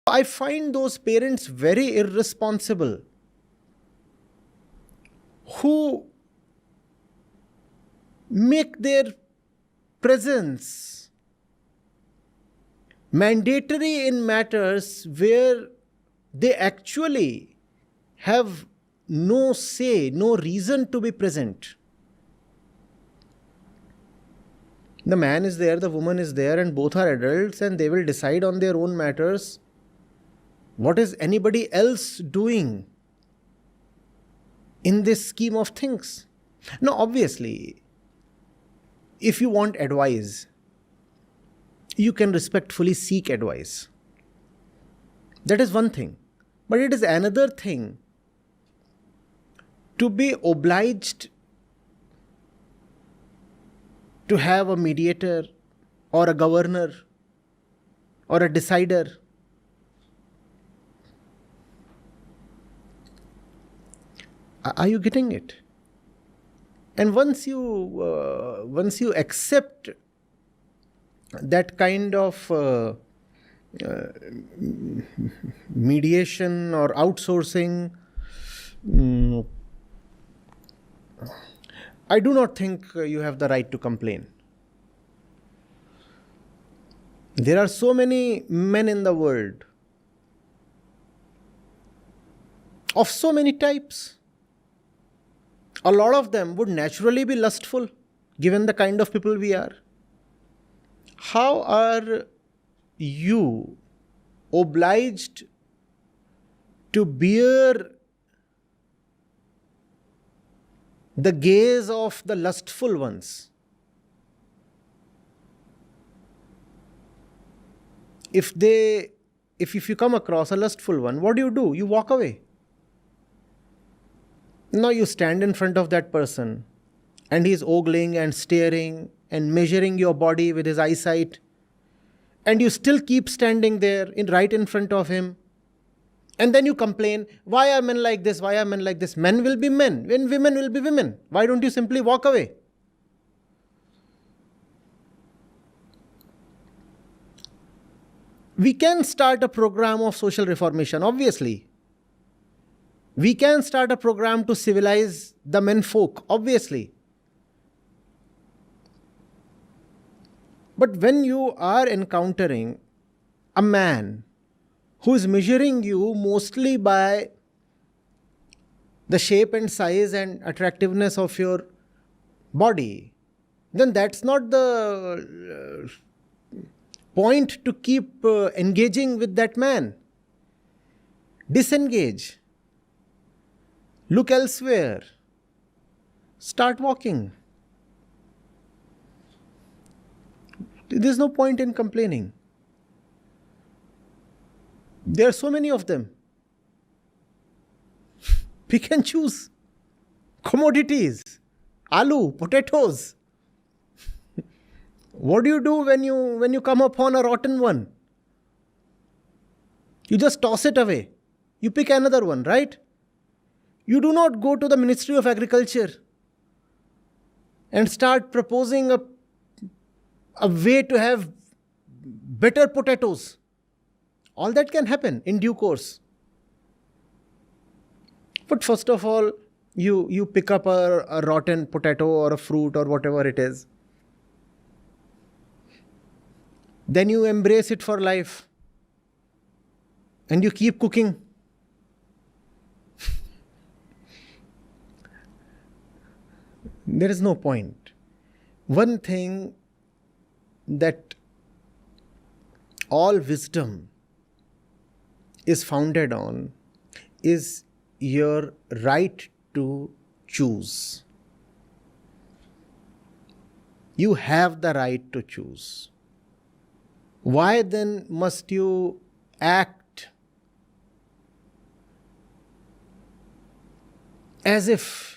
I find those parents very irresponsible who make their presence mandatory in matters where they actually have no say, no reason to be present. The man is there, the woman is there, and both are adults, and they will decide on their own matters. What is anybody else doing in this scheme of things? Now, obviously, if you want advice, you can respectfully seek advice. That is one thing. But it is another thing to be obliged to have a mediator or a governor or a decider. Are you getting it? And once you accept that kind of mediation or outsourcing, I do not think you have the right to complain. There are so many men in the world of so many types. A lot of them would naturally be lustful, given the kind of people we are. How are you obliged to bear the gaze of the lustful ones? If you come across a lustful one, what do? You walk away. Now you stand in front of that person and he's ogling and staring and measuring your body with his eyesight, and you still keep standing there right in front of him. And then you complain, why are men like this? Why are men like this? Men will be men, when women will be women. Why don't you simply walk away? We can start a program of social reformation, obviously. We can start a program to civilize the men folk, obviously. But when you are encountering a man who is measuring you mostly by the shape and size and attractiveness of your body, then that's not the point to keep engaging with that man. Disengage. Look elsewhere. Start walking. There's no point in complaining. There are so many of them. Pick and choose. Commodities. Aloo, potatoes. What do you do when you come upon a rotten one? You just toss it away. You pick another one, right? You do not go to the Ministry of Agriculture and start proposing a way to have better potatoes. All that can happen in due course. But first of all, you pick up a rotten potato or a fruit or whatever it is. Then you embrace it for life. And you keep cooking. There is no point. One thing that all wisdom is founded on is your right to choose. You have the right to choose. Why then must you act as if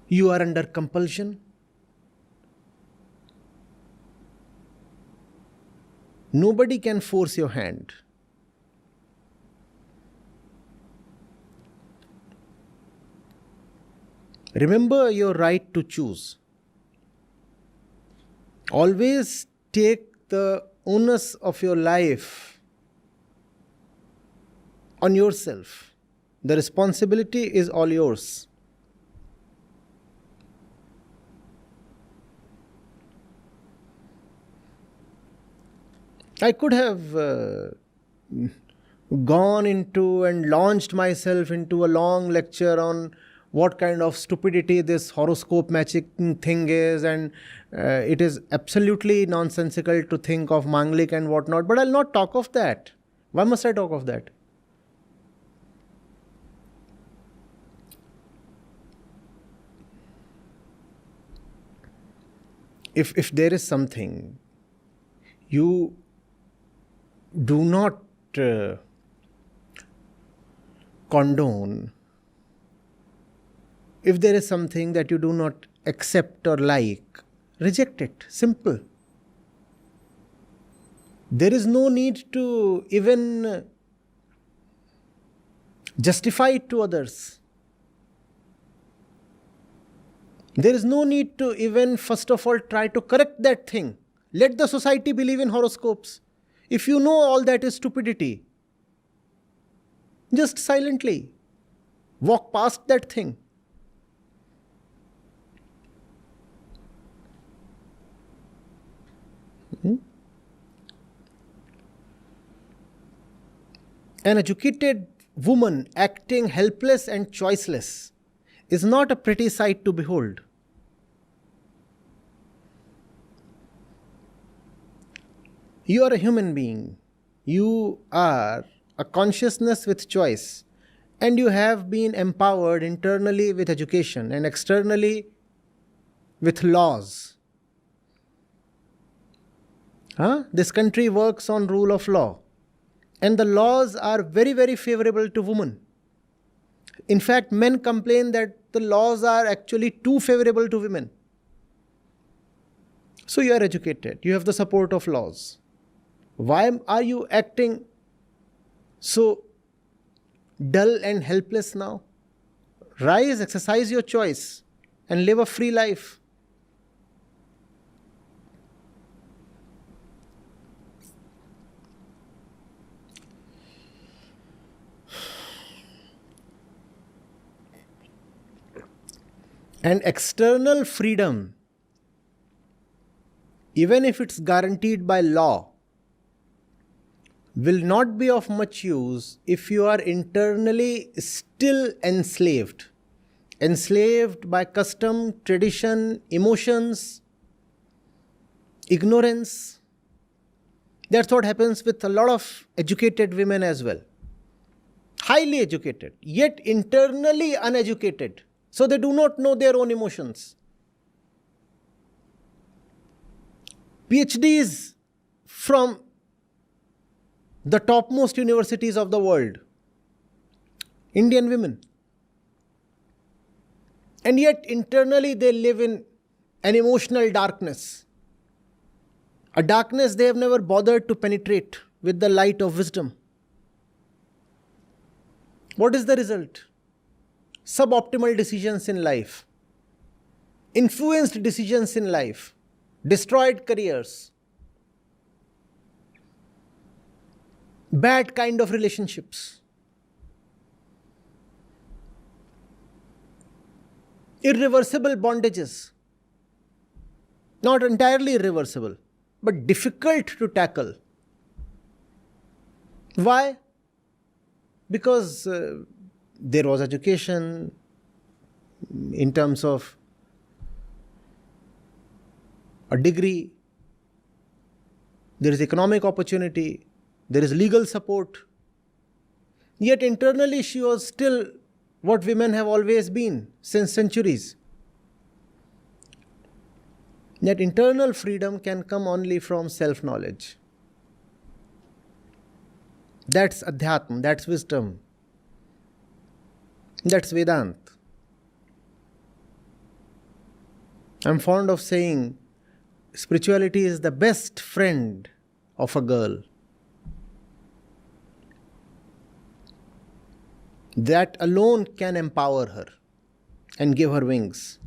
you are under compulsion? Nobody can force your hand. Remember your right to choose. Always take the onus of your life on yourself. The responsibility is all yours. I could have gone into and launched myself into a long lecture on what kind of stupidity this horoscope matching thing is, and it is absolutely nonsensical to think of Manglik and whatnot, but I'll not talk of that. Why must I talk of that? If there is something you do not condone, if there is something that you do not accept or like, reject it. Simple. There is no need to even justify it to others. There is no need to even, first of all, try to correct that thing. Let the society believe in horoscopes. If you know all that is stupidity, just silently walk past that thing. An educated woman acting helpless and choiceless is not a pretty sight to behold. You are a human being. You are a consciousness with choice, and you have been empowered internally with education and externally with laws. This country works on rule of law, and the laws are very, very favorable to women. In fact, men complain that the laws are actually too favorable to women. So you are educated, you have the support of laws. Why are you acting so dull and helpless now? Rise, exercise your choice, and live a free life. And external freedom, even if it's guaranteed by law, will not be of much use if you are internally still enslaved. Enslaved by custom, tradition, emotions, ignorance. That's what happens with a lot of educated women as well. Highly educated, yet internally uneducated. So they do not know their own emotions. PhDs from the topmost universities of the world, Indian women. And yet internally they live in an emotional darkness. A darkness they have never bothered to penetrate with the light of wisdom. What is the result? Suboptimal decisions in life, influenced decisions in life, destroyed careers, bad kind of relationships, irreversible bondages, not entirely irreversible, but difficult to tackle. Why? Because there was education in terms of a degree, there is economic opportunity, there is legal support. Yet internally she was still what women have always been since centuries. Yet internal freedom can come only from self-knowledge. That's Adhyatma, that's wisdom. That's Vedant. I'm fond of saying spirituality is the best friend of a girl. That alone can empower her and give her wings.